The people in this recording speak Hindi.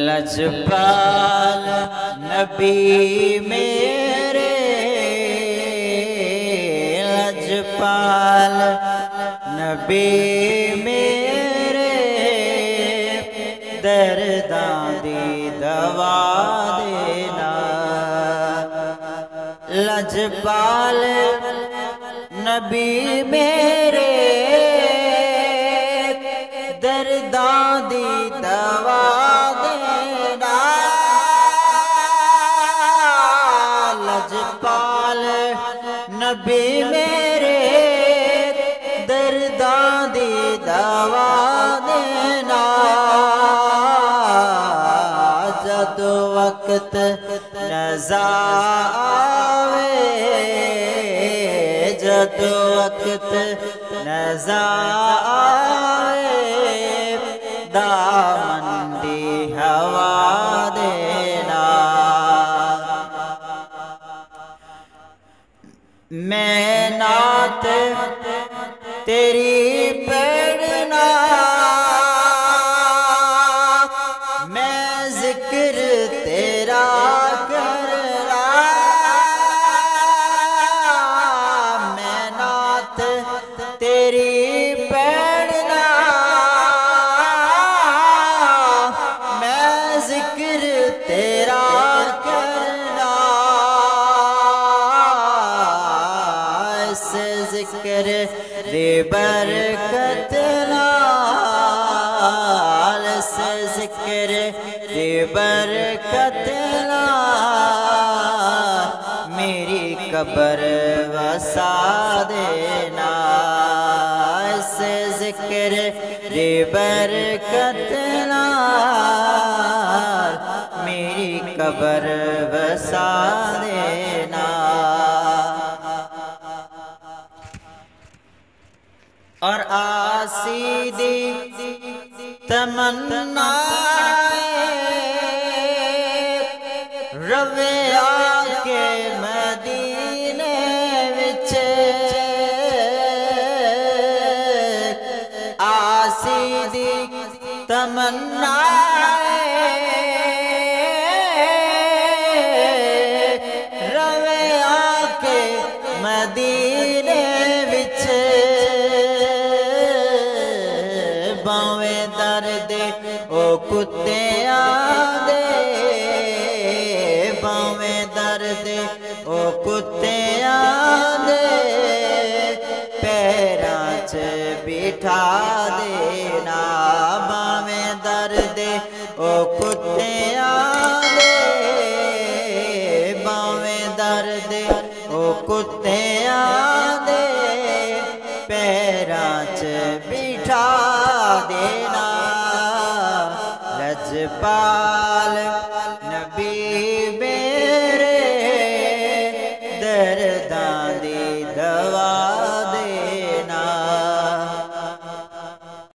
लजपाल नबी मेरे, लजपाल नबी मेरे, दर्दां दी दवा देना। लजपाल नबी मेरे, दर्दां दी दवा देना। लजपाल नबी मेरे, दर्दां दी दवा देना। जदों वक्त नज़ा आवे, जदों वक्त नज़ा आवे, दामन दी हवा देना। मैं नात तेरी पढ़ना, मैं जिक्र तेरा करना। मैं नात तेरी पढ़ना, मैं जिक्र तेरा करना। इस जिक्र दी बरकत नाल, इस जिक्र दी बरकत नाल, मेरी कब्र वसा देना। इस जिक्र दी बरकत नाल, मेरी कब्र वसा देना। और आसी दी तमन्ना रवे आके मदीने विच। आसी दी तमन्ना रवे आके मदीने विच। बावे दर्द ओ कुत्तियां दे, बावे दर्द ओ कुत्तियां दे, पैरां च बिठा देना। बावे दर्द ओ कुत्तियां दे, बावे दर्द ओ कुत्तियां दे, पैरां च बिठा देना। लजपाल